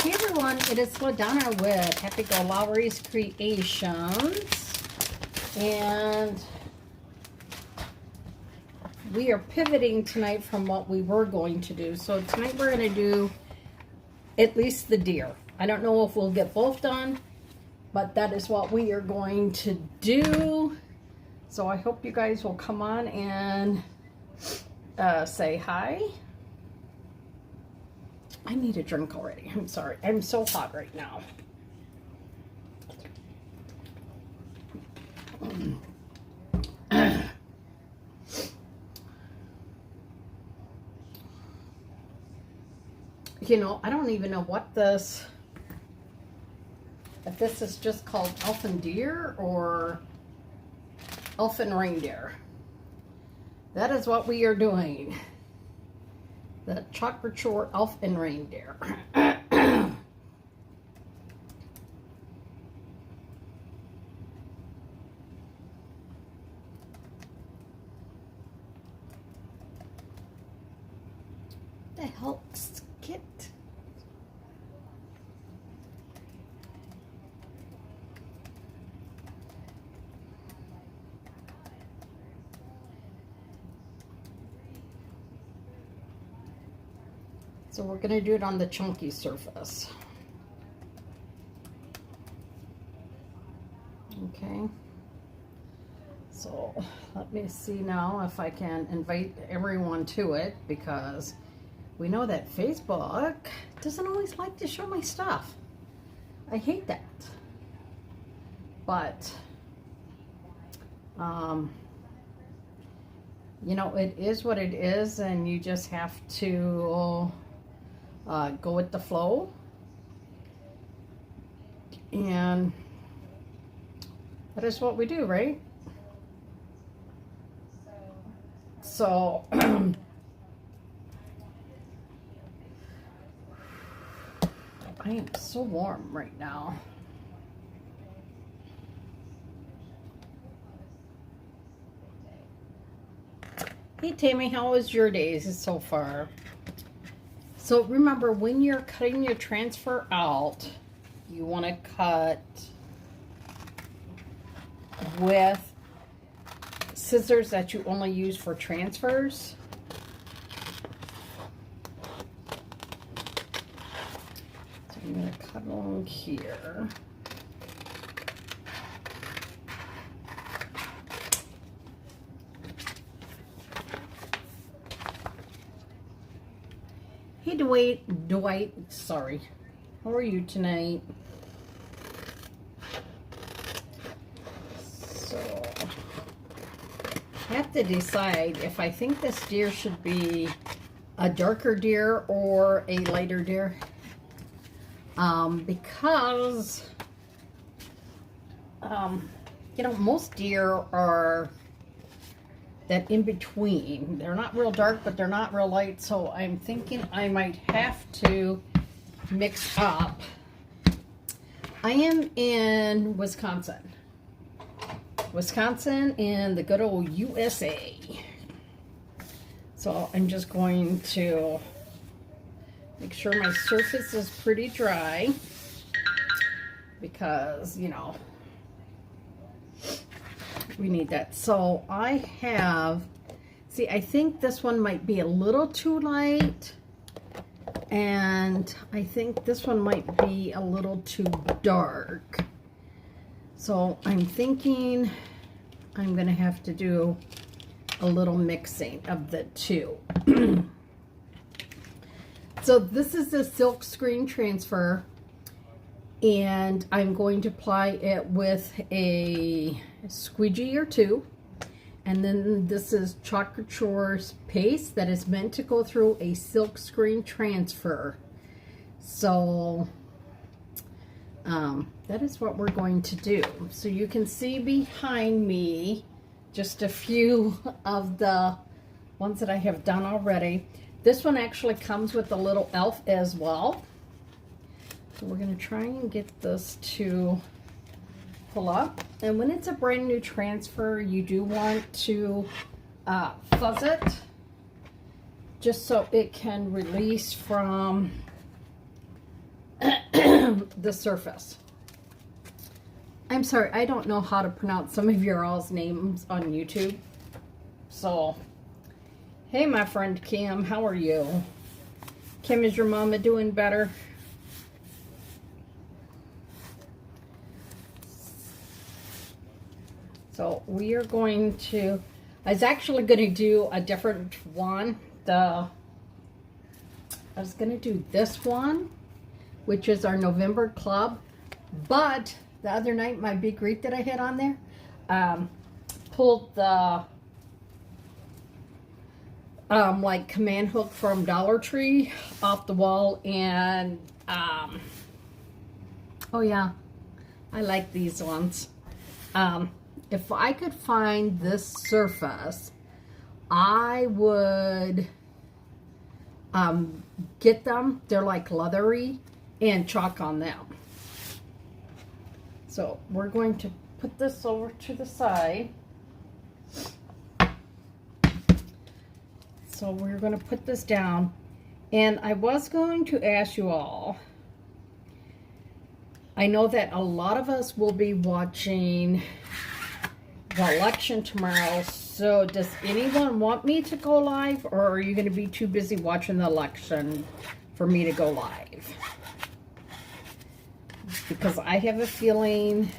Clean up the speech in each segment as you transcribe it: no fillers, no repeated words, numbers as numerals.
Hey everyone, it is LaDonna with Happy Go Lowry's Creations, and we are pivoting tonight from what we were going to do. So tonight we're going to do at least the deer. I don't know if we'll get both done, but that is what we are going to do. So I hope you guys will come on and say hi. I need a drink already. I'm sorry. I'm so hot right now. You know, I don't even know what this, if this is just called Elfin Deer or Elfin Reindeer. That is what we are doing. The chocolate short Elfin Reindeer. The hell, skit. So we're going to do it on the chunky surface. Okay. So let me see now if I can invite everyone to it, because we know that Facebook doesn't always like to show my stuff. I hate that. But, you know, it is what it is, and you just have to go with the flow. And that is what we do, right? So, I am so warm right now. Hey Tammy, how was your days so far? So remember, when you're cutting your transfer out, you want to cut with scissors that you only use for transfers. So I'm going to cut along here. Hey Dwight, sorry. How are you tonight? So, I have to decide if I think this deer should be a darker deer or a lighter deer. Because, you know, most deer are that in between. They're not real dark, but they're not real light. So I'm thinking I might have to mix up. I am in Wisconsin. Wisconsin in the good old USA. So I'm just going to make sure my surface is pretty dry, because, you know, we need that. So I have, see, I think this one might be a little too light, and I think this one might be a little too dark. So I'm thinking I'm gonna have to do a little mixing of the two. So this is the silk screen transfer, and I'm going to apply it with a squeegee or two. And then this is Chocolate Shores paste that is meant to go through a silk screen transfer. So that is what we're going to do. So you can see behind me just a few of the ones that I have done already. This one actually comes with a little elf as well. So we're going to try and get this to pull up. And when it's a brand new transfer, you do want to fuzz it just so it can release from the surface. I'm sorry, I don't know how to pronounce some of your all's names on YouTube. So, hey, my friend Kim, how are you? Kim, is your mama doing better? So we are going to, I was actually going to do a different one. I was going to do this one, which is our November club. But the other night, my big wreath that I had on there, pulled the like command hook from Dollar Tree off the wall, and oh yeah, I like these ones. If I could find this surface, I would get them. They're like leathery, and chalk on them. So we're going to put this over to the side. So we're going to put this down. And I was going to ask you all, I know that a lot of us will be watching the election tomorrow. So does anyone want me to go live, or are you going to be too busy watching the election for me to go live? Because I have a feeling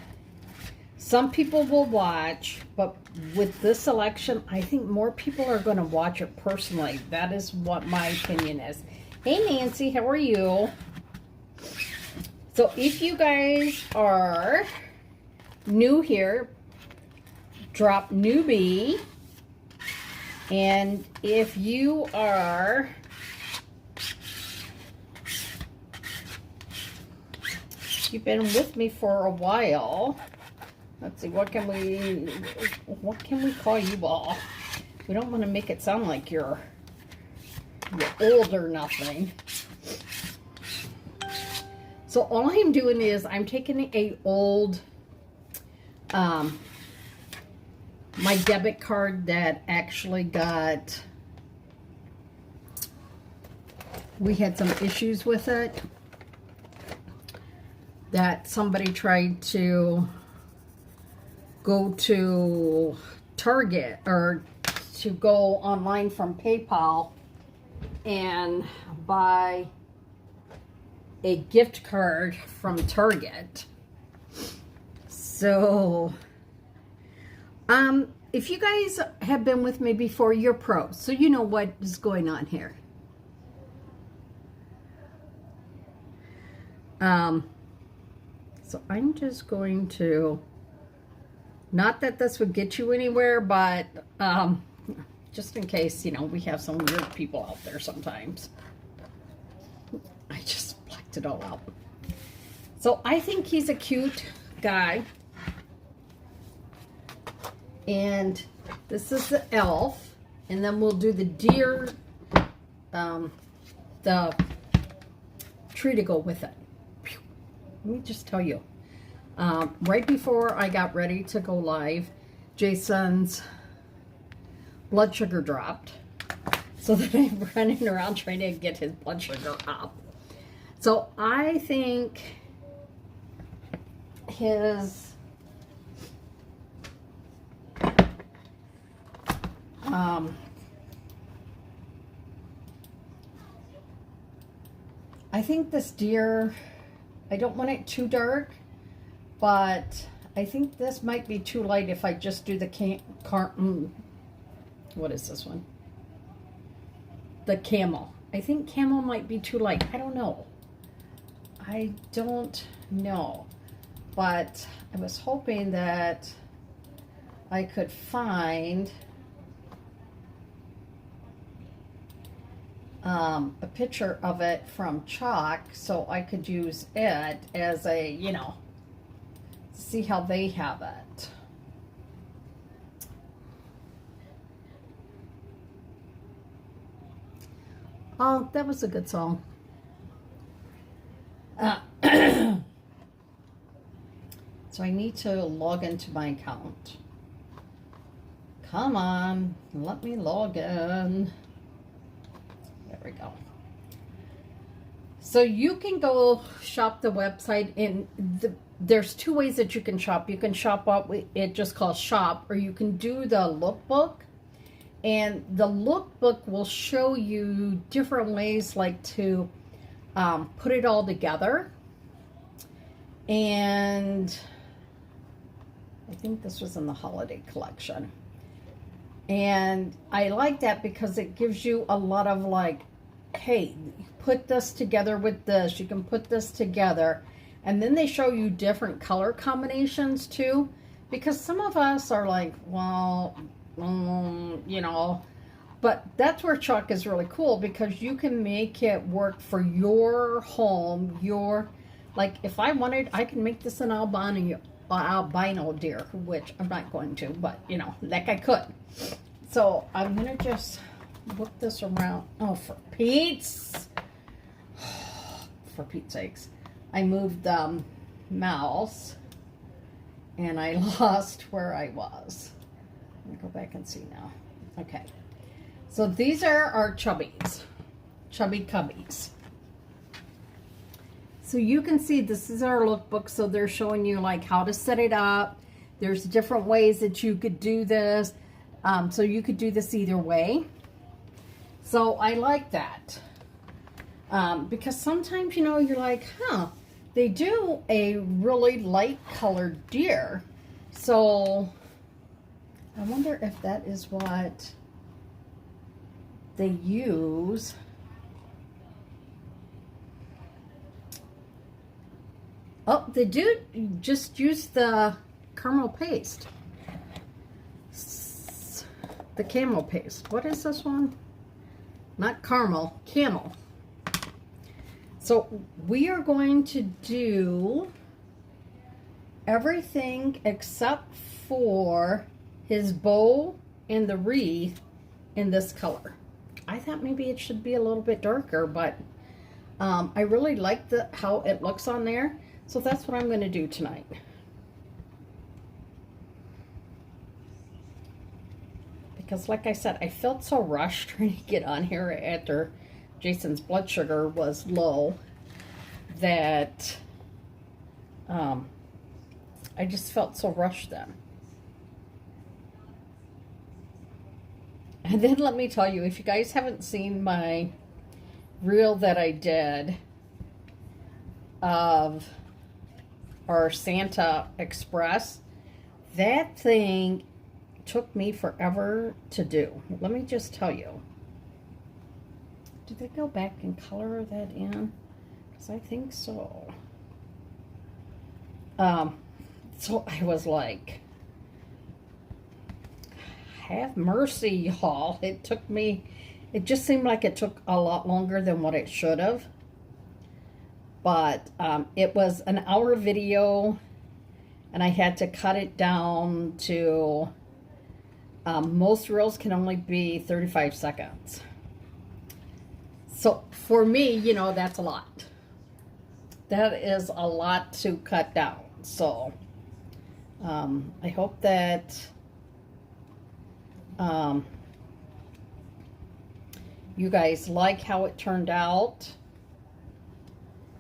some people will watch, but with this election, I think more people are going to watch it personally. That is what my opinion is. Hey, Nancy, how are you? So if you guys are new here, drop newbie. And if you are you've been with me for a while, let's see, what can we call you all? We don't want to make it sound like you're old or nothing. So all I'm doing is I'm taking a old my debit card that actually got, we had some issues with it, that somebody tried to go to Target or to go online from PayPal and buy a gift card from Target. So, if you guys have been with me before, you're pros, so you know what is going on here. So I'm just going to, not that this would get you anywhere, but just in case, you know, we have some weird people out there sometimes. I just blacked it all out. So I think he's a cute guy. And this is the elf. And then we'll do the deer, the tree to go with it. Let me just tell you, right before I got ready to go live, Jason's blood sugar dropped. So then I'm running around trying to get his blood sugar up. So I think his I think this deer, I don't want it too dark, but I think this might be too light if I just do the what is this one? The camel. I think camel might be too light. I don't know. I don't know. But I was hoping that I could find a picture of it from chalk so I could use it as a, you know, see how they have it. Oh, that was a good song. So I need to log into my account. Come on, let me log in. There we go. So you can go shop the website, and there's two ways that you can shop. You can shop what it just calls shop, or you can do the lookbook. And the lookbook will show you different ways like to put it all together. And I think this was in the holiday collection. And I like that because it gives you a lot of like, hey, put this together with this. You can put this together. And then they show you different color combinations too. Because some of us are like, well, you know, but that's where chalk is really cool because you can make it work for your home. Like if I wanted, I can make this an albino deer, which I'm not going to, but you know, like I could. So I'm gonna just whip this around. Oh, for Pete's sakes, I moved the mouse and I lost where I was. Let me go back and see now. Okay. So these are our chubbies. Chubby cubbies. So you can see this is our lookbook. So they're showing you like how to set it up. There's different ways that you could do this. So you could do this either way. So I like that. Because sometimes, you know, you're like, they do a really light colored deer. So I wonder if that is what they use. Oh, they do just use the caramel paste. The camel paste. What is this one? Not caramel, camel. So we are going to do everything except for his bow and the wreath in this color. I thought maybe it should be a little bit darker, but I really like how it looks on there. So that's what I'm going to do tonight. Because like I said, I felt so rushed trying to get on here after Jason's blood sugar was low that I just felt so rushed then. And then let me tell you, if you guys haven't seen my reel that I did of our Santa Express, that thing took me forever to do. Let me just tell you. Did they go back and color that in? Because I think so. So I was like, have mercy, y'all. It just seemed like it took a lot longer than what it should have. But it was an hour video, and I had to cut it down to, most reels can only be 35 seconds. So for me, you know, that's a lot. That is a lot to cut down. So I hope that you guys like how it turned out.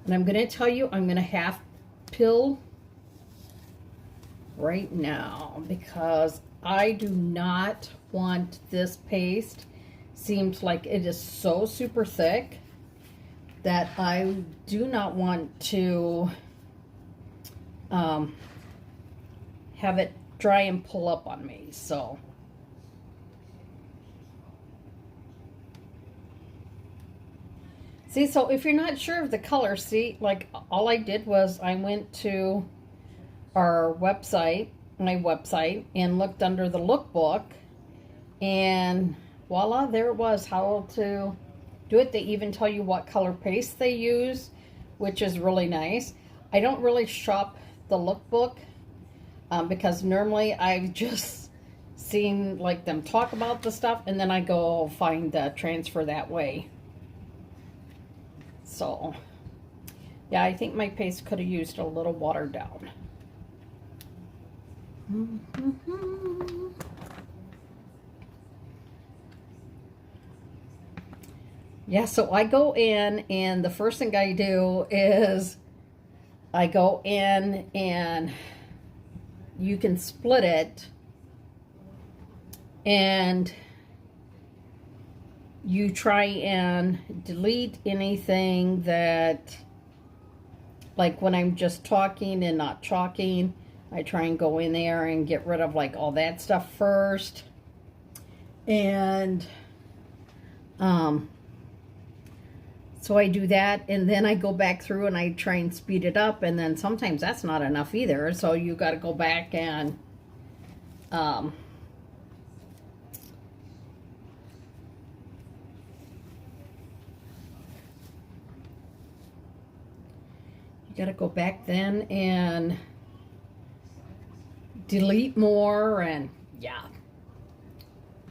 And I'm going to tell you, I'm going to half pill right now because I do not want this paste. Seems like it is so super thick that I do not want to have it dry and pull up on me. So see, so if you're not sure of the color, see, like all I did was I went to our website, my website, and looked under the lookbook, and voila, there it was, how to do it. They even tell you what color paste they use, which is really nice. I don't really shop the lookbook because normally I've just seen like them talk about the stuff, and then I go find the transfer that way. So, yeah, I think my paste could have used a little watered down. Yeah, so I go in, and the first thing I do is I go in, and you can split it, and you try and delete anything that, like when I'm just talking and not talking, I try and go in there and get rid of like all that stuff first. And so I do that, and then I go back through and I try and speed it up, and then sometimes that's not enough either, so you got to go back and you got to go back then and delete more, and yeah,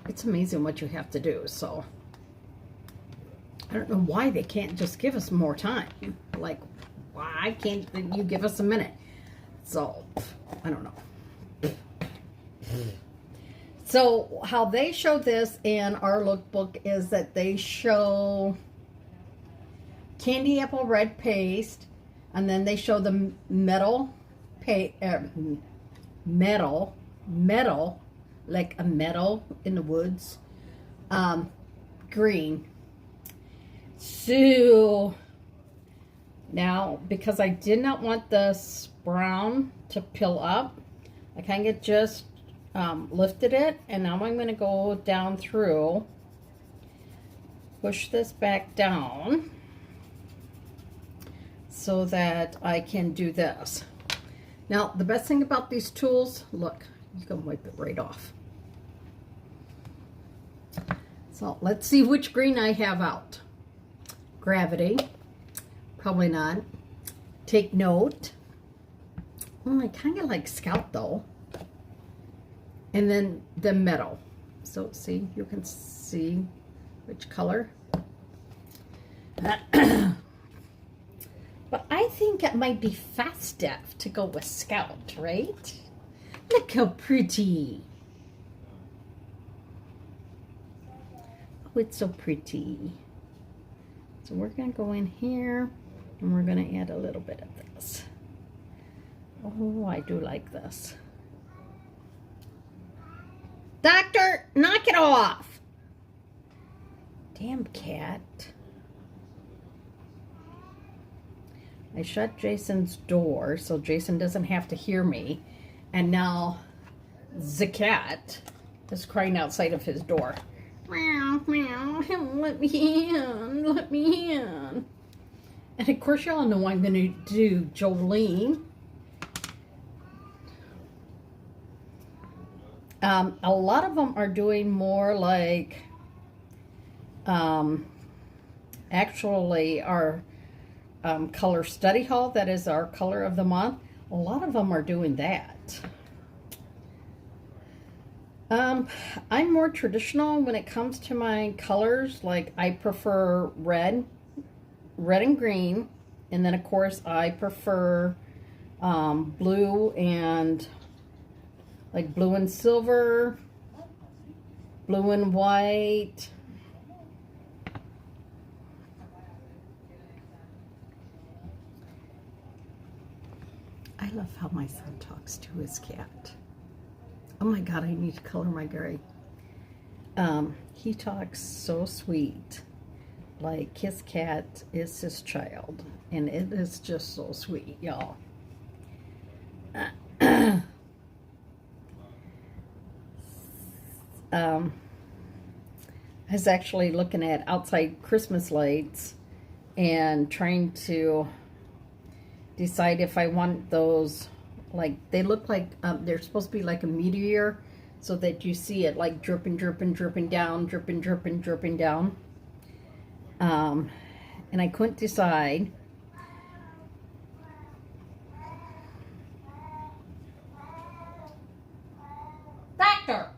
it's amazing what you have to do. So I don't know why they can't just give us more time. Like, why can't you give us a minute? So, I don't know. So, how they show this in our lookbook is that they show candy apple red paste, and then they show the metal, like a meadow in the woods, green. So now, because I did not want this brown to pill up, I kind of just lifted it, and now I'm going to go down through, push this back down so that I can do this. Now, the best thing about these tools, look, you can wipe it right off. So let's see which green I have out. Gravity, probably not. Take Note. Oh, I kind of like Scout though. And then the metal. So see, you can see which color. But I think it might be fast enough to go with Scout, right? Look how pretty. Oh, it's so pretty. So we're going to go in here, and we're going to add a little bit of this. Oh, I do like this. Doctor, knock it off. Damn cat. I shut Jason's door so Jason doesn't have to hear me. And now the cat is crying outside of his door. Meow, meow, let me in, let me in. And of course y'all know I'm going to do Jolene. A lot of them are doing more like, actually our color study hall, that is our color of the month. A lot of them are doing that. I'm more traditional when it comes to my colors. Like, I prefer red and green, and then of course I prefer blue and like blue and silver, blue and white. I love how my son talks to his cat. Oh my God, I need to color my gray. He talks so sweet. Like his cat is his child. And it is just so sweet, y'all. I was actually looking at outside Christmas lights and trying to decide if I want those. Like, they look like they're supposed to be like a meteor, so that you see it like dripping, dripping, dripping down, dripping, dripping, dripping down. And I couldn't decide. Doctor!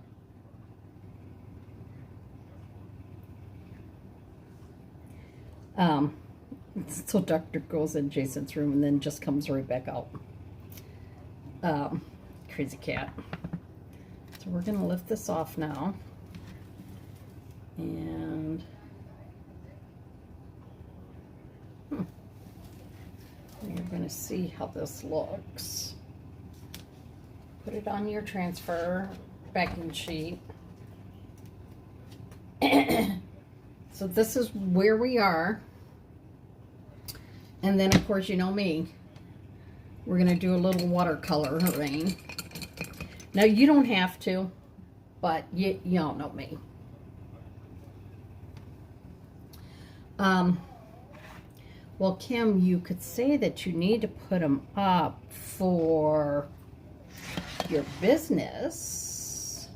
So Doctor goes in Jason's room and then just comes right back out. Crazy cat. So we're going to lift this off now. And You're going to see how this looks. Put it on your transfer backing sheet. So this is where we are. And then, of course, you know me. We're going to do a little watercoloring. Now, you don't have to, but y'all know me. Well, Kim, you could say that you need to put them up for your business,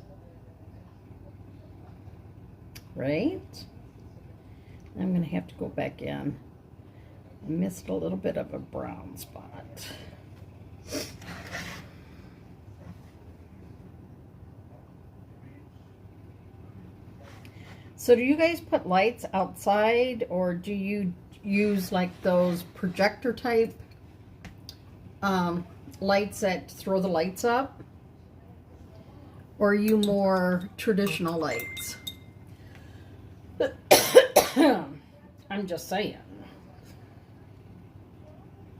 right? I'm going to have to go back in. I missed a little bit of a brown spot. So do you guys put lights outside, or do you use like those projector type lights that throw the lights up? Or are you more traditional lights? I'm just saying.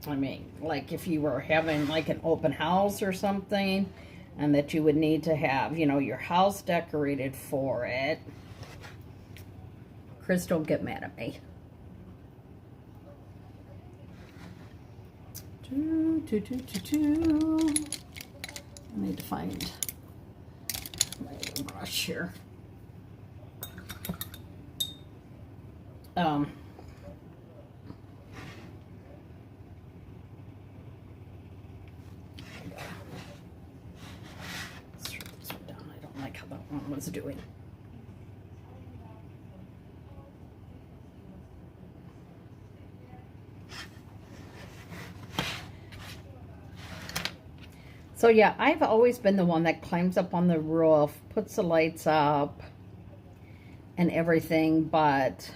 I mean, like if you were having like an open house or something, and that you would need to have, you know, your house decorated for it. Chris, don't get mad at me. I need to find my little brush here. I don't like how that one was doing. So yeah, I've always been the one that climbs up on the roof, puts the lights up and everything, but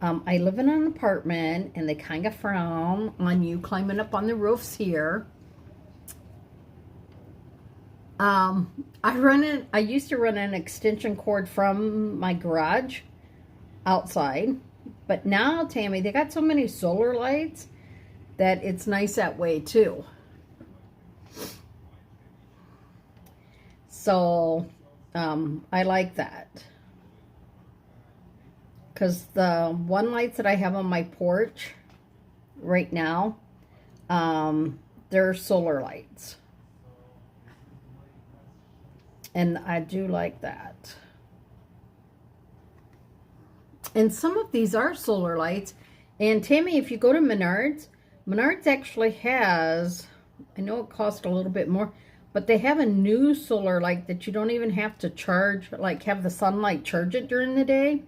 I live in an apartment and they kind of frown on you climbing up on the roofs here. I used to run an extension cord from my garage outside, but now, Tammy, they got so many solar lights that it's nice that way too. So, I like that. Because the one lights that I have on my porch right now, they're solar lights. And I do like that. And some of these are solar lights. And Tammy, if you go to Menards, Menards actually has, I know it costs a little bit more, but they have a new solar light that you don't even have to charge, like have the sunlight charge it during the day.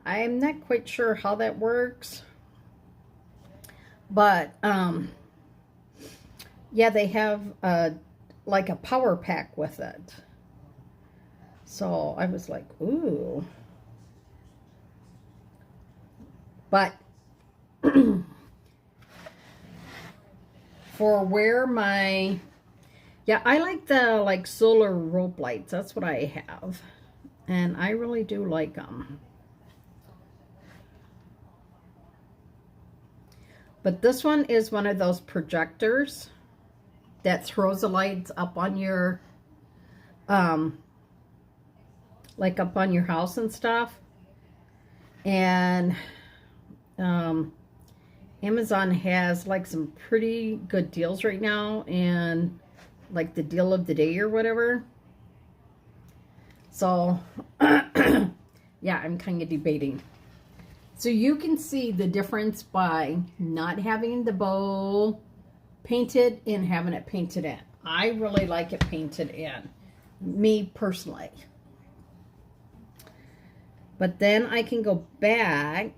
I'm not quite sure how that works. But, yeah, they have like a power pack with it. So I was like, ooh. But for where my... Yeah, I like the solar rope lights. That's what I have. And I really do like them. But this one is one of those projectors that throws the lights up on your, like up on your house and stuff. And Amazon has like some pretty good deals right now, and like the deal of the day or whatever. So, yeah, I'm kind of debating. So you can see the difference by not having the bowl painted and having it painted in. I really like it painted in, me personally. But then I can go back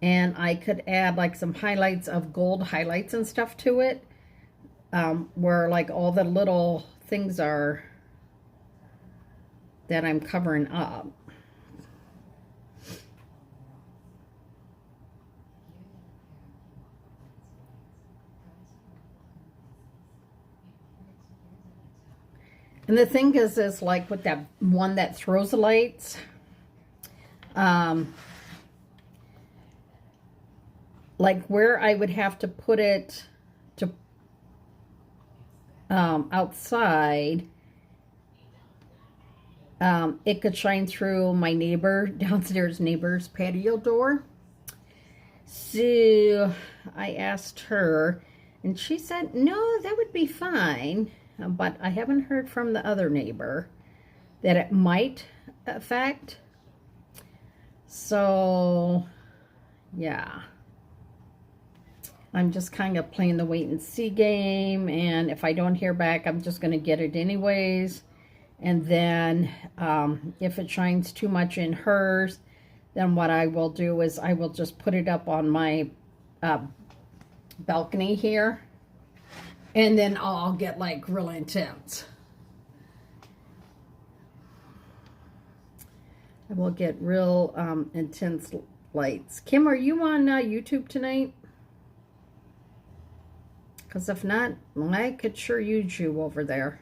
and I could add like some highlights of gold highlights and stuff to it. Where like all the little things are that I'm covering up. And the thing is like with that one that throws the lights, like where I would have to put it to outside, it could shine through my downstairs neighbor's patio door. So I asked her, and she said, no, that would be fine. But I haven't heard from the other neighbor that it might affect. So, yeah. I'm just kind of playing the wait and see game. And if I don't hear back, I'm just going to get it anyways. And then if it shines too much in hers, then what I will do is I will just put it up on my balcony here. And then I'll get like real intense. I will get real intense lights. Kim, are you on YouTube tonight? Because if not, I could sure use you over there.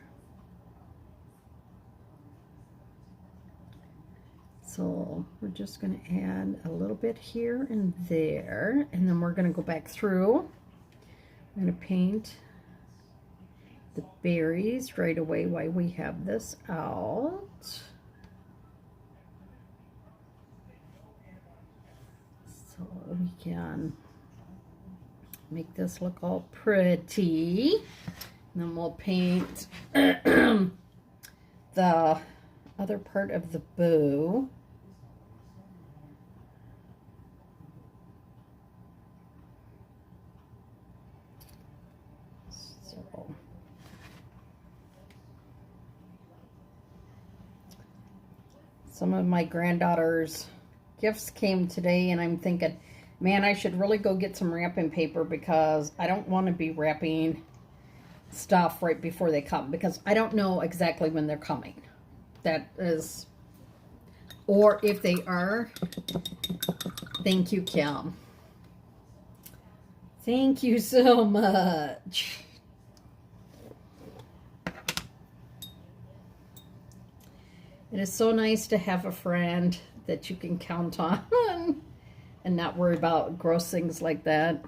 So we're just going to add a little bit here and there. And then we're going to go back through. I'm going to paint the berries right away while we have this out. So we can make this look all pretty. And then we'll paint the other part of the bow. So some of my granddaughter's gifts came today, and I'm thinking, man, I should really go get some wrapping paper because I don't want to be wrapping stuff right before they come because I don't know exactly when they're coming. That is, or if they are. Thank you, Kim. Thank you so much. It is so nice to have a friend that you can count on and not worry about gross things like that.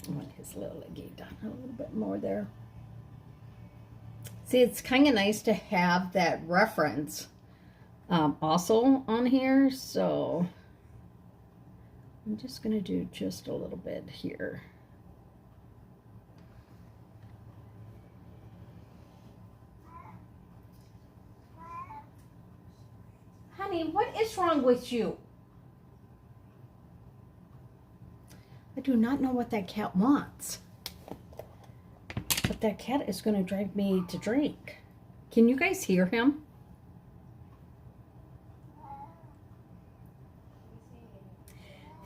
I want his little leggy done a little bit more there. See, it's kind of nice to have that reference also on here. So I'm just going to do just a little bit here. Honey, what is wrong with you? I do not know what that cat wants. But that cat is going to drive me to drink. Can you guys hear him?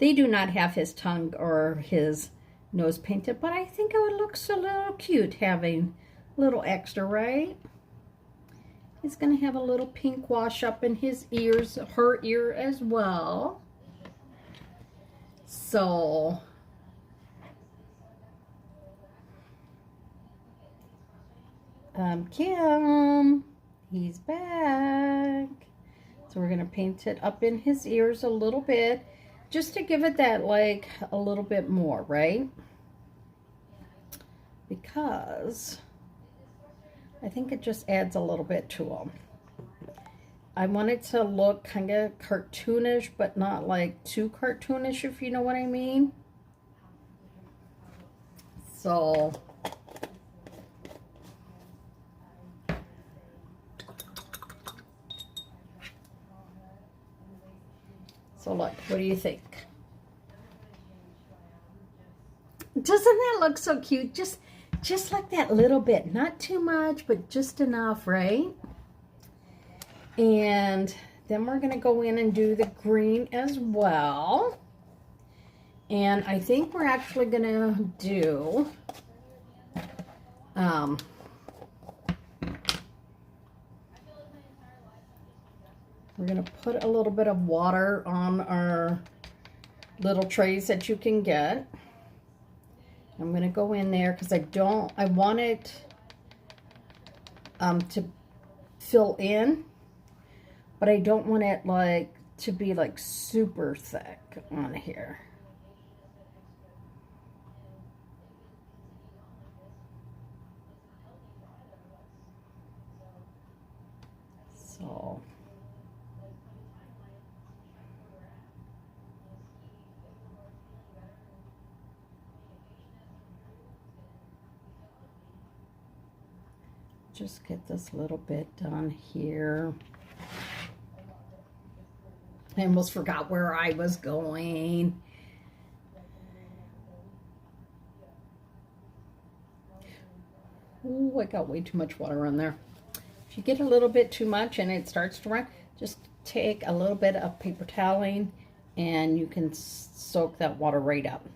They do not have his tongue or his nose painted, but I think it would look so little cute having a little extra, right? He's going to have a little pink wash up in his ears, her ear as well. So Kim, he's back. So we're going to paint it up in his ears a little bit, just to give it that, like, a little bit more, right? Because I think it just adds a little bit to him. I want it to look kind of cartoonish, but not like too cartoonish, if you know what I mean. So look, what do you think? Doesn't that look so cute? Just like that little bit, not too much, but just enough, right? And then we're going to go in and do the green as well. And I think we're actually going to do we're going to put a little bit of water on our little trays that you can get. I'm going to go in there because I want it to fill in, but I don't want it like to be like super thick on here. So just get this little bit done here. I almost forgot where I was going. Ooh, I got way too much water on there. If you get a little bit too much and it starts to run, just take a little bit of paper toweling and you can soak that water right up.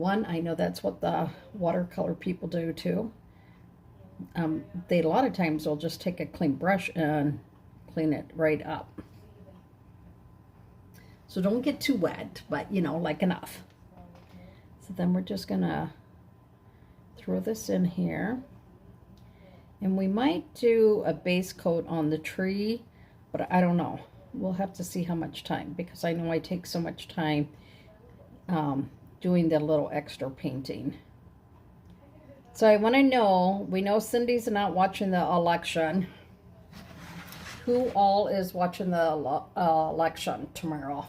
I know that's what the watercolor people do too. They a lot of times will just take a clean brush and clean it right up. So don't get too wet, but you know, like enough. So then we're just gonna throw this in here. And we might do a base coat on the tree, but I don't know. We'll have to see how much time, because I know I take so much time doing the little extra painting. So I want to know, we know Cindy's not watching the election. Who all is watching the election tomorrow?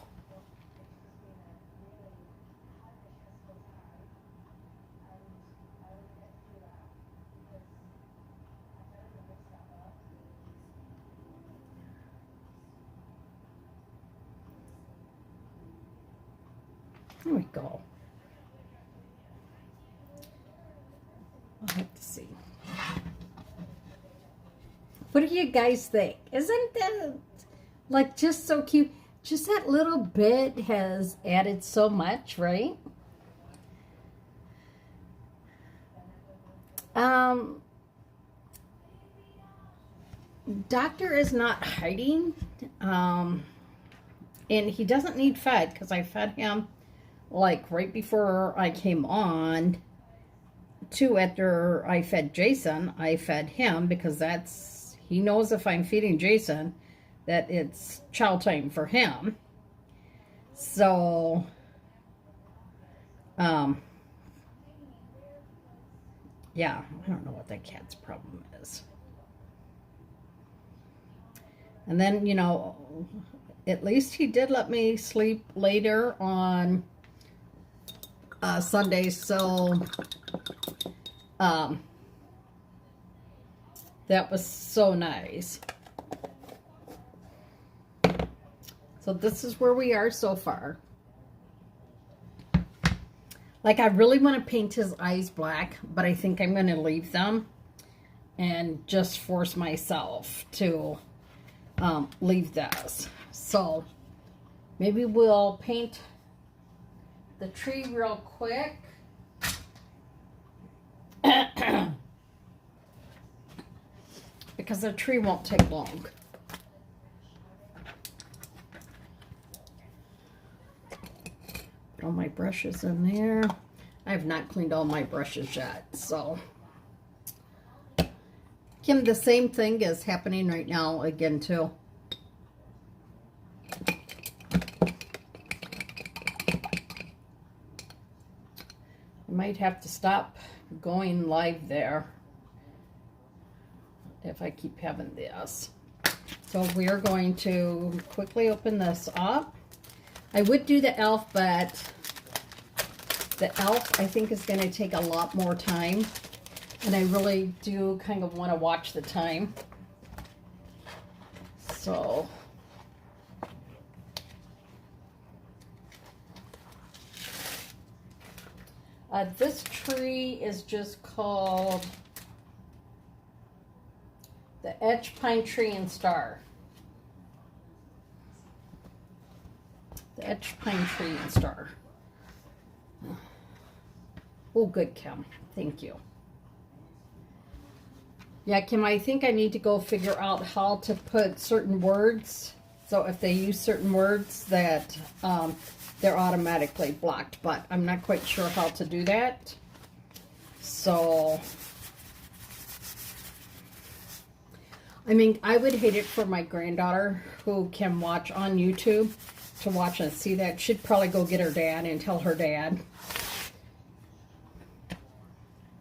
There we go. I'll have to see. What do you guys think? Isn't that like just so cute? Just that little bit has added so much, right? Doctor is not hiding, and he doesn't need fed, because I fed him like right before I came on. Too, after I fed Jason, I fed him, because he knows if I'm feeding Jason that it's chow time for him. So yeah, I don't know what that cat's problem is. And then, you know, at least he did let me sleep later on Sundays, so that was so nice. So this is where we are so far. Like, I really want to paint his eyes black, but I think I'm going to leave them and just force myself to leave this. So maybe we'll paint the tree real quick. Because the tree won't take long. Put all my brushes in there. I have not cleaned all my brushes yet, so. Kim, the same thing is happening right now again too. I might have to stop going live there if I keep having this. So we're going to quickly open this up. I would do the elf, but the elf I think is going to take a lot more time. And I really do kind of want to watch the time. So this tree is just called the Edge Pine Tree and Star. The Edge Pine Tree and Star. Oh, good, Kim. Thank you. Yeah, Kim, I think I need to go figure out how to put certain words. So if they use certain words that they're automatically blocked. But I'm not quite sure how to do that. So I mean, I would hate it for my granddaughter who can watch on YouTube to watch and see that. She'd probably go get her dad and tell her dad.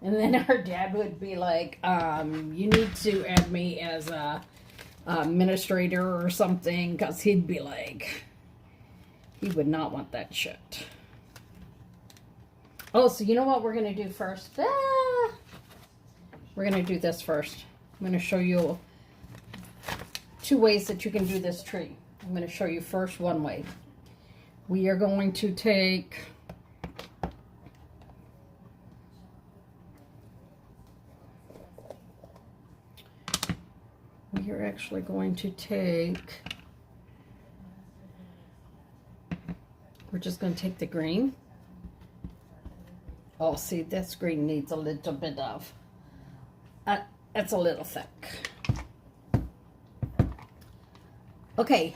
And then her dad would be like, you need to add me as a administrator or something, because he'd be like, he would not want that shit. Oh, so you know what we're going to do first? We're going to do this first. I'm going to show you 2 ways that you can do this tree. I'm going to show you first one way. We are going to take we're actually going to take, we're just going to take the green. Oh, see, this green needs a little bit of, it's a little thick. Okay,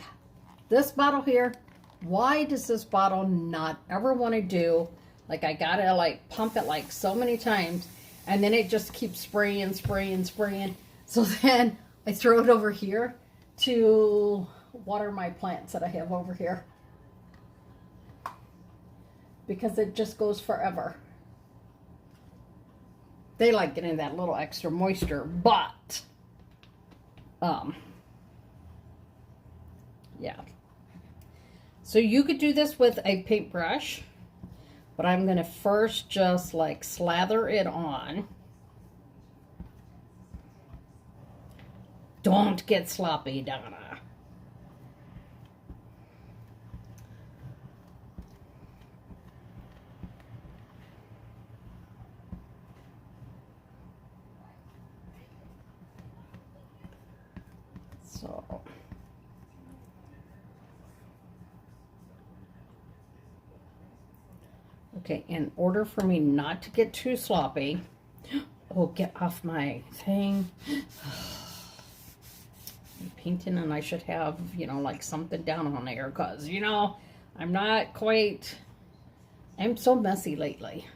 this bottle here, why does this bottle not ever want to do, like I gotta like pump it like so many times, and then it just keeps spraying, spraying, spraying. So then I throw it over here to water my plants that I have over here, because it just goes forever. They like getting that little extra moisture, but yeah. So you could do this with a paintbrush, but I'm going to first just like slather it on. Don't get sloppy, Donna. So okay, in order for me not to get too sloppy, oh, get off my thing. I'm painting and I should have, you know, like something down on there, because, you know, I'm not quite, I'm so messy lately.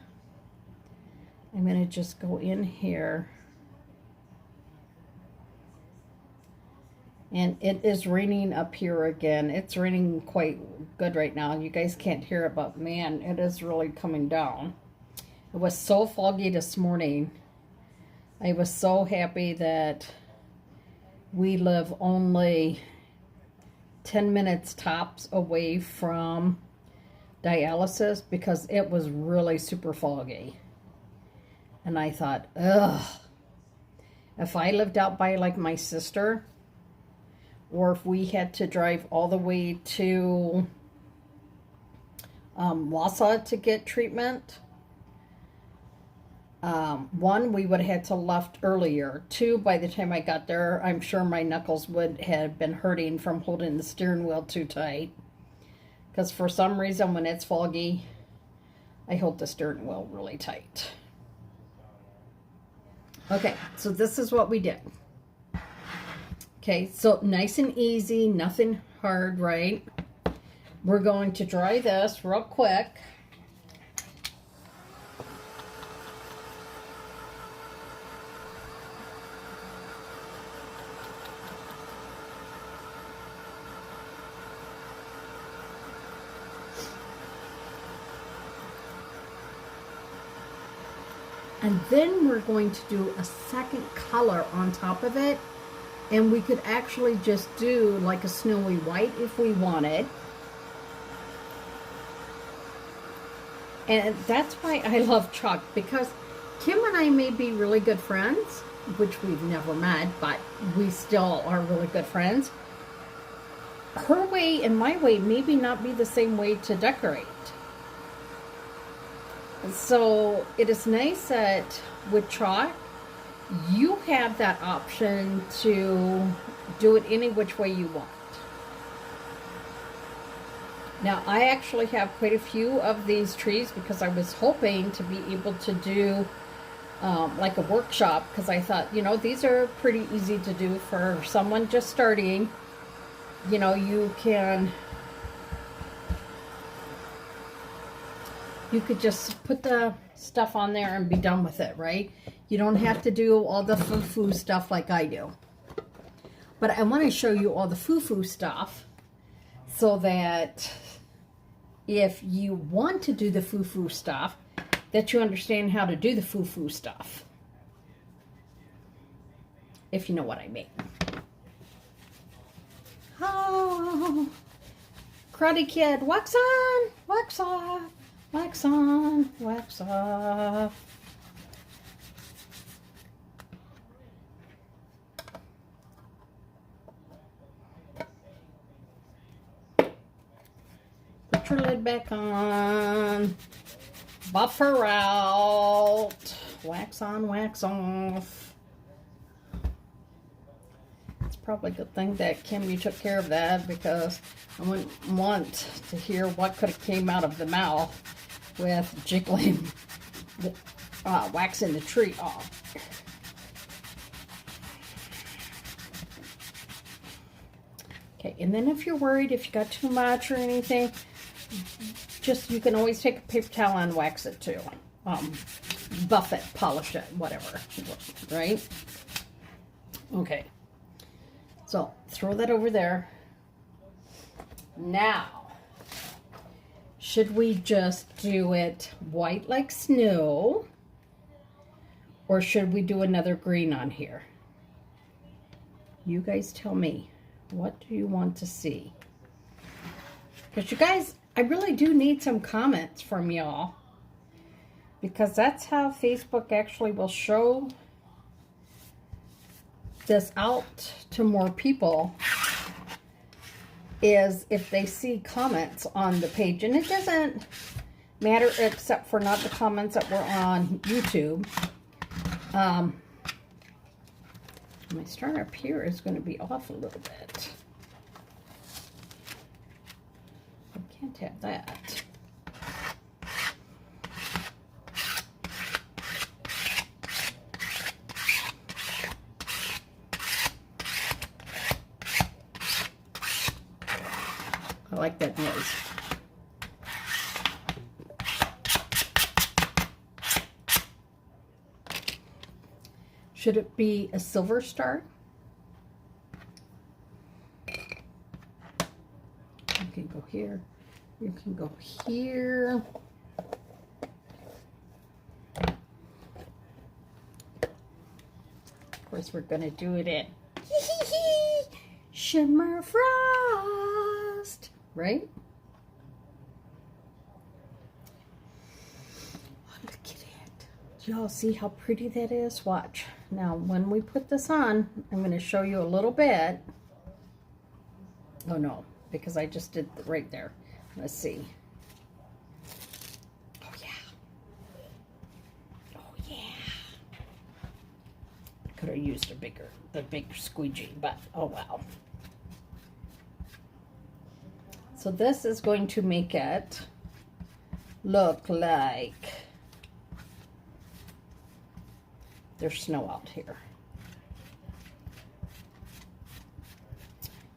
I'm going to just go in here. And it is raining up here again. It's raining quite good right now. You guys can't hear it, but man, it is really coming down. It was so foggy this morning. I was so happy that we live only 10 minutes tops away from dialysis, because it was really super foggy. And I thought, ugh, if I lived out by like my sister, or if we had to drive all the way to Wausau to get treatment, 1, we would have had to left earlier. 2, by the time I got there, I'm sure my knuckles would have been hurting from holding the steering wheel too tight. Because for some reason, when it's foggy, I hold the steering wheel really tight. Okay, so this is what we did. Okay, so nice and easy, nothing hard, right? We're going to dry this real quick. And then we're going to do a second color on top of it. And we could actually just do like a snowy white if we wanted. And that's why I love chalk, because Kim and I may be really good friends, which we've never met, but we still are really good friends. Her way and my way maybe not be the same way to decorate. So it is nice that with chalk, you have that option to do it any which way you want. Now, I actually have quite a few of these trees, because I was hoping to be able to do like a workshop, because I thought, you know, these are pretty easy to do for someone just starting. You know, you could just put the stuff on there and be done with it, right? You don't have to do all the foo-foo stuff like I do. But I want to show you all the foo-foo stuff so that if you want to do the foo-foo stuff, that you understand how to do the foo-foo stuff. If you know what I mean. Oh, Cruddy Kid, wax on, wax off, wax on, wax off. Put your lid back on. Buffer out. Wax on, wax off. It's probably a good thing that Kim, you took care of that, because I wouldn't want to hear what could have came out of the mouth with jiggling, waxing the tree off. Okay, and then if you're worried if you got too much or anything, just, you can always take a paper towel and wax it too. Buff it, polish it, whatever, right? Okay, so throw that over there. Now, should we just do it white like snow, or should we do another green on here? You guys tell me. What do you want to see? Because you guys, I really do need some comments from y'all, because that's how Facebook actually will show this out to more people, is if they see comments on the page. And it doesn't matter except for not the comments that were on YouTube. My star up here is going to be off a little bit. I can't have that. I like that noise. Should it be a silver star? You can go here. You can go here. Of course, we're going to do it in Shimmer Frost, right? Look at it. Do y'all see how pretty that is? Watch. Now, when we put this on, I'm going to show you a little bit. Oh, no, because I just did right there. Let's see. Oh, yeah. Oh, yeah. Could have used the big squeegee, but oh, well. So this is going to make it look like there's snow out here.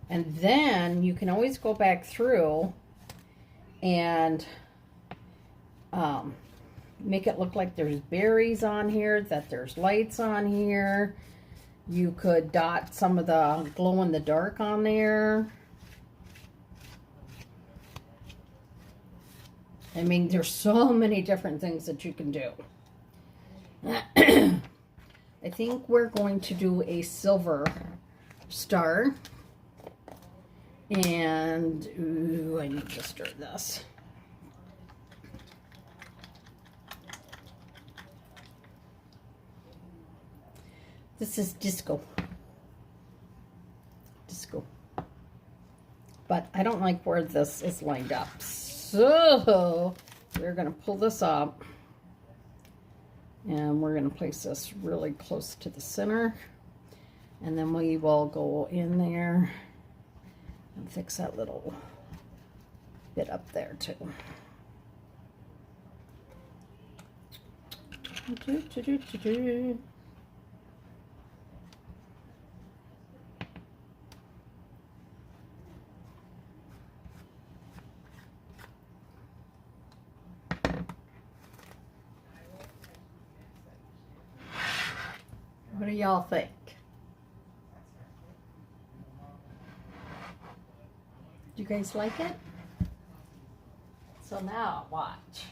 And then you can always go back through and make it look like there's berries on here, that there's lights on here. You could dot some of the glow in the dark on there. I mean, there's so many different things that you can do. I think we're going to do a silver star. And, ooh, I need to stir this. This is disco. Disco. But I don't like where this is lined up. So, we're going to pull this up. And we're going to place this really close to the center. And then we will go in there and fix that little bit up there too. What do y'all think? Do you guys like it? So now watch.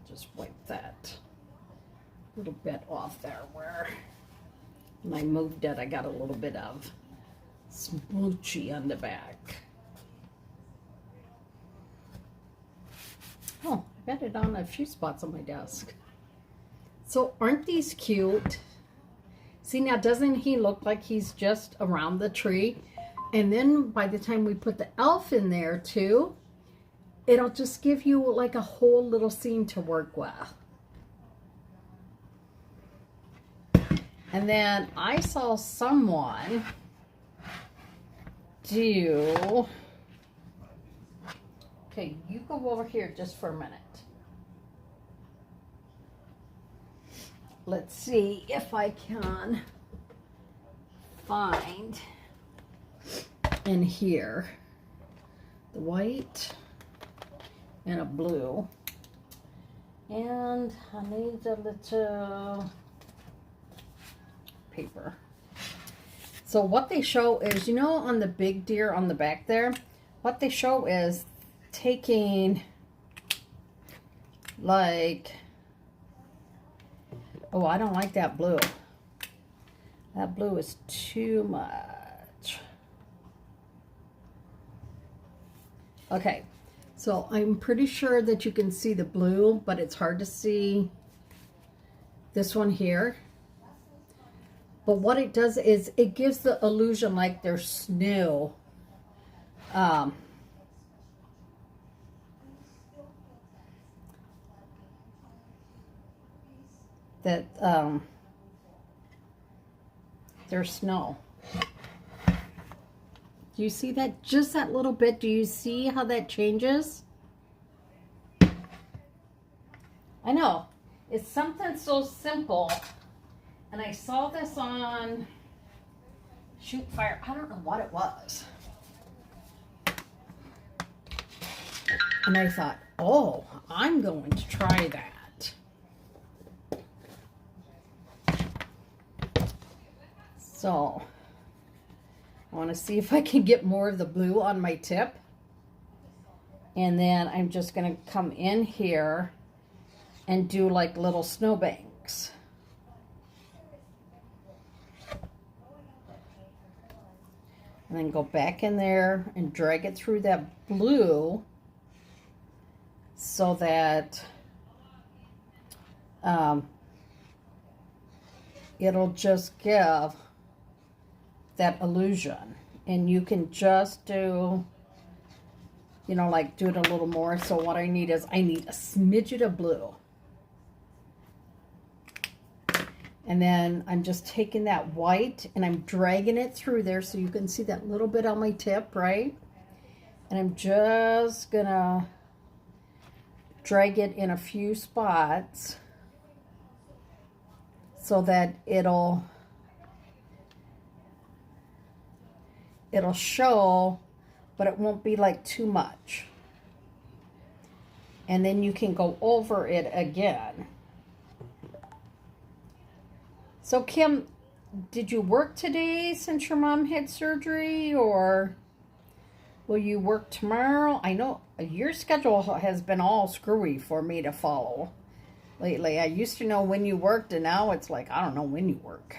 Just wipe that little bit off there where when I moved it, I got a little bit of smoochy on the back. Oh, I got it on a few spots on my desk. So aren't these cute? See, now doesn't he look like he's just around the tree? And then by the time we put the elf in there too, it'll just give you like a whole little scene to work with. And then I saw someone do, okay, you go over here just for a minute. Let's see if I can find in here the white and a blue. And I need a little paper. So what they show is, you know, on the big deer on the back there, what they show is taking like, oh, I don't like that blue. That blue is too much. Okay, so I'm pretty sure that you can see the blue, but it's hard to see this one here. But what it does is it gives the illusion like there's snow. There's snow. Do you see that? Just that little bit. Do you see how that changes? I know. It's something so simple. And I saw this on Shoot Fire. I don't know what it was. And I thought, oh, I'm going to try that. So I want to see if I can get more of the blue on my tip. And then I'm just going to come in here and do like little snowbanks. And then go back in there and drag it through that blue so that it'll just give that illusion. And you can just do, you know, like do it a little more. So what I need is I need a smidget of blue. And then I'm just taking that white and I'm dragging it through there so you can see that little bit on my tip, right? And I'm just gonna drag it in a few spots so that it'll show, but it won't be like too much. And then you can go over it again. So Kim, did you work today since your mom had surgery, or will you work tomorrow? I know your schedule has been all screwy for me to follow lately. I used to know when you worked, and now it's like, I don't know when you work.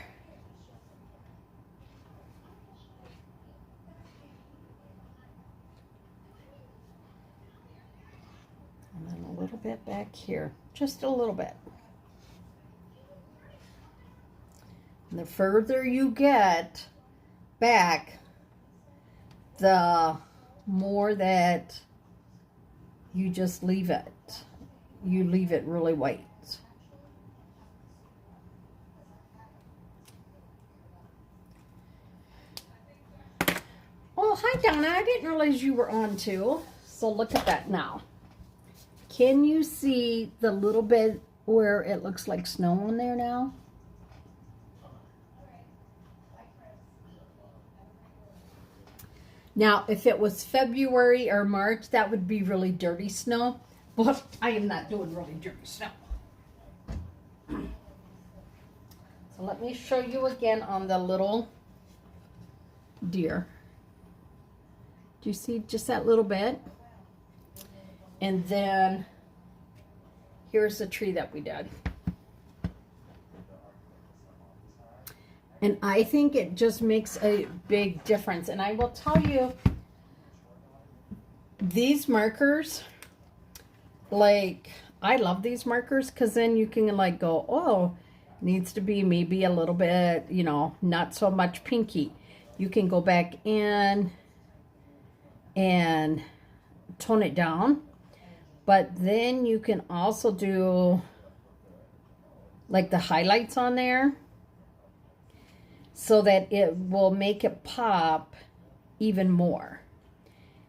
And then a little bit back here, just a little bit. And the further you get back, the more that you just leave it. You leave it really white. Oh, hi Donna. I didn't realize you were on too. So look at that now. Can you see the little bit where it looks like snow on there now? Now, if it was February or March, that would be really dirty snow. But I am not doing really dirty snow. So let me show you again on the little deer. Do you see just that little bit? And then here's the tree that we did. And I think it just makes a big difference. And I will tell you, these markers, like, I love these markers because then you can like go, oh, needs to be maybe a little bit, you know, not so much pinky. You can go back in and tone it down. But then you can also do like the highlights on there, so that it will make it pop even more.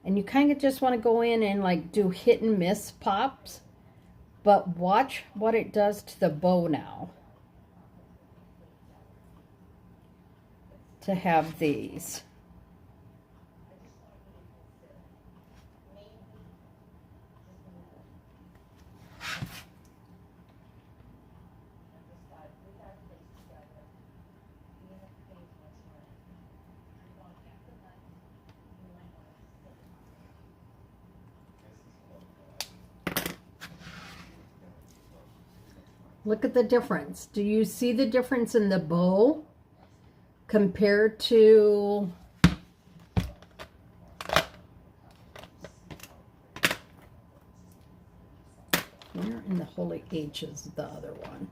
And you kind of just want to go in and like do hit and miss pops, but watch what it does to the bow now to have these. Look at the difference. Do you see the difference in the bow compared to where in the holy H is the other one?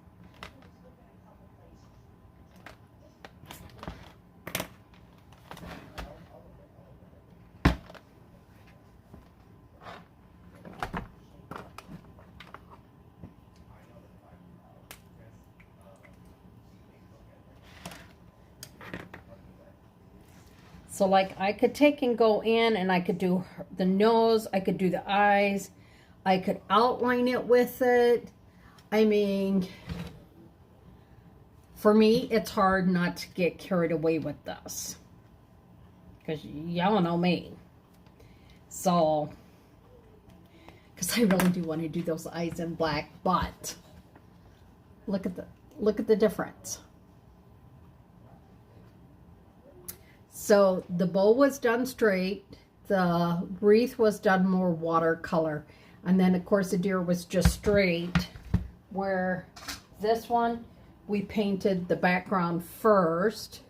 So like I could take and go in and I could do the nose, I could do the eyes, I could outline it with it. I mean, for me, it's hard not to get carried away with this. Because y'all know me. So, because I really do want to do those eyes in black, but look at the difference. So the bow was done straight, the wreath was done more watercolor, and then of course the deer was just straight, where this one we painted the background first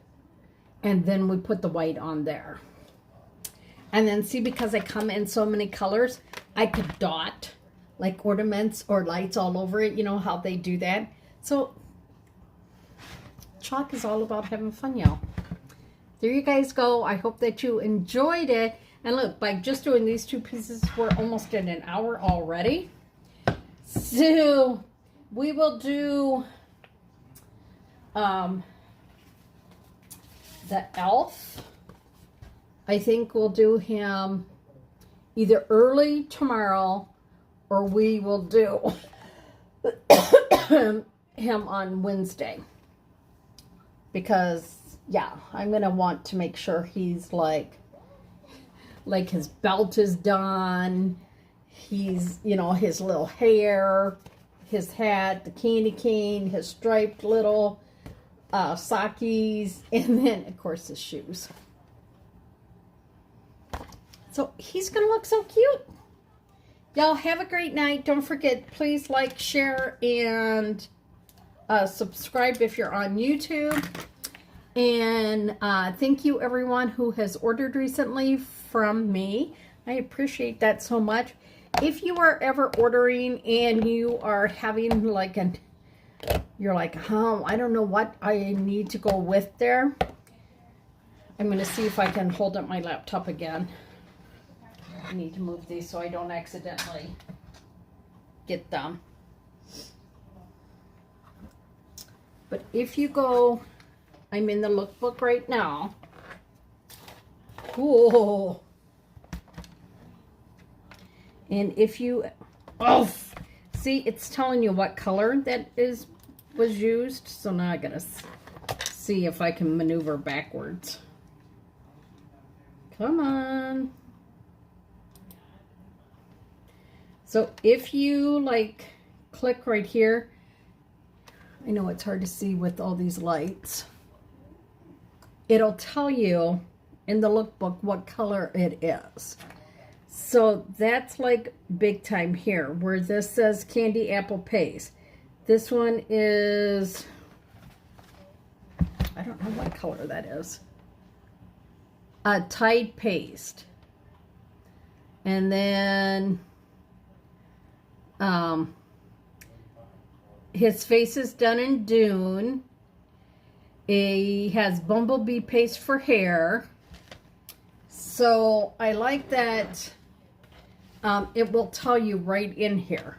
and then we put the white on there. And then see, because I come in so many colors, I could dot like ornaments or lights all over it. You know how they do that? So chalk is all about having fun, y'all. There you guys go. I hope that you enjoyed it. And look, by just doing these two pieces, we're almost at an hour already. So we will do the elf. I think we'll do him either early tomorrow or we will do him on Wednesday. Because yeah, I'm going to want to make sure he's like his belt is done. He's, you know, his little hair, his hat, the candy cane, his striped little sockies, and then, of course, his shoes. So he's going to look so cute. Y'all have a great night. Don't forget, please like, share, and subscribe if you're on YouTube. And thank you everyone who has ordered recently from me. I appreciate that so much. If you are ever ordering and you are having like you're like, oh, I don't know what I need to go with there. I'm going to see if I can hold up my laptop again. I need to move these so I don't accidentally get them. But if you go, I'm in the lookbook right now. Cool. And if you, oh, see, it's telling you what color that was used. So now I gotta see if I can maneuver backwards. Come on. So if you like click right here, I know it's hard to see with all these lights. It'll tell you in the lookbook what color it is. So that's like big time here, where this says candy apple paste. This one is, I don't know what color that is. Tide paste. And then his face is done in Dune. He has bumblebee paste for hair. So I like that it will tell you right in here.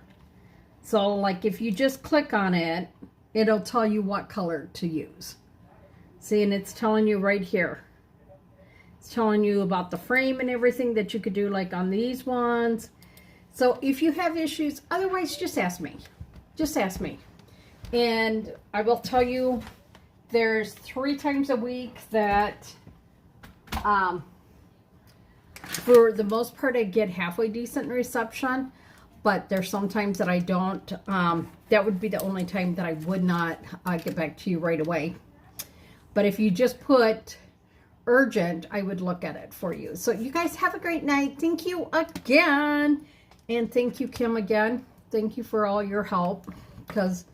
So like if you just click on it, it'll tell you what color to use. See, and it's telling you right here. It's telling you about the frame and everything that you could do like on these ones. So if you have issues, otherwise just ask me. Just ask me. And I will tell you, there's 3 times a week that, for the most part, I get halfway decent reception. But there's some times that I don't. That would be the only time that I would not get back to you right away. But if you just put urgent, I would look at it for you. So you guys have a great night. Thank you again. And thank you, Kim, again. Thank you for all your help. Because,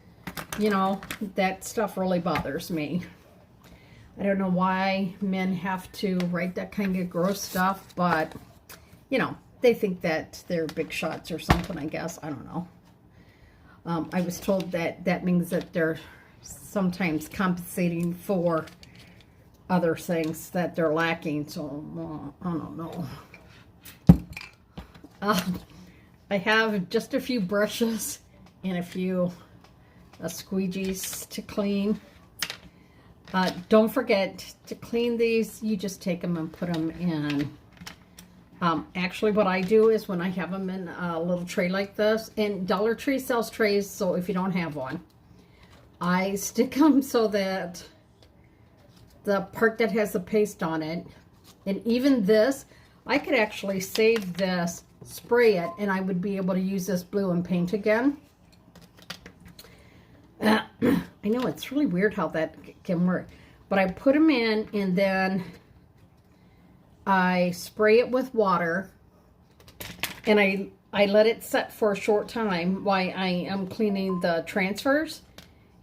you know, that stuff really bothers me. I don't know why men have to write that kind of gross stuff. But, you know, they think that they're big shots or something, I guess. I don't know. I was told that that means that they're sometimes compensating for other things that they're lacking. So, I don't know. I have just a few brushes and a few squeegees to clean. Don't forget to clean these. You just take them and put them in. Actually, what I do is when I have them in a little tray like this, and Dollar Tree sells trays, so if you don't have one, I stick them so that the part that has the paste on it, and even this, I could actually save this, spray it, and I would be able to use this blue and paint again. I know it's really weird how that can work, but I put them in, and then I spray it with water, and I let it set for a short time while I am cleaning the transfers,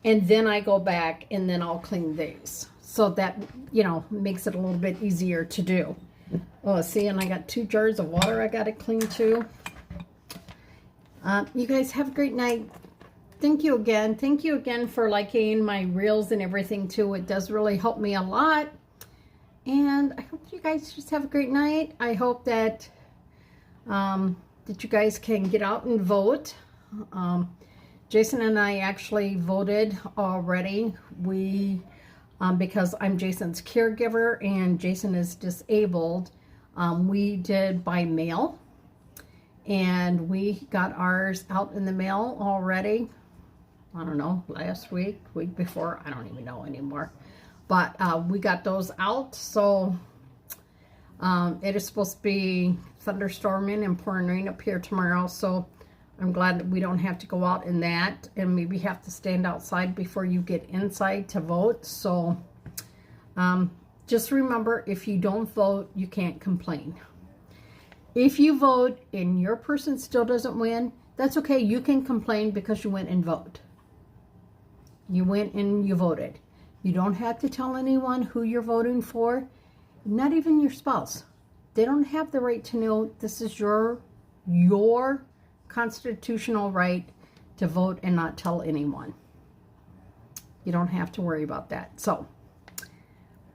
and then I go back and then I'll clean these. So that, you know, makes it a little bit easier to do. Oh, see, and I got 2 jars of water I got to clean too. You guys have a great night. Thank you again. Thank you again for liking my reels and everything too. It does really help me a lot. And I hope you guys just have a great night. I hope that that you guys can get out and vote. Jason and I actually voted already. We, because I'm Jason's caregiver and Jason is disabled, we did by mail. And we got ours out in the mail already. I don't know, last week, week before, I don't even know anymore. But we got those out, so it is supposed to be thunderstorming and pouring rain up here tomorrow. So I'm glad that we don't have to go out in that and maybe have to stand outside before you get inside to vote. So just remember, if you don't vote, you can't complain. If you vote and your person still doesn't win, that's okay. You can complain because you went and voted. You went and you voted. You don't have to tell anyone who you're voting for, not even your spouse. They don't have the right to know. This is your constitutional right to vote and not tell anyone. You don't have to worry about that. So,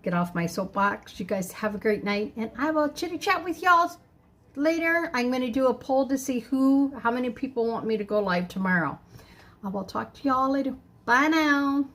get off my soapbox. You guys have a great night, and I will chitty chat with y'all later. I'm going to do a poll to see how many people want me to go live tomorrow. I will talk to y'all later. Bye now.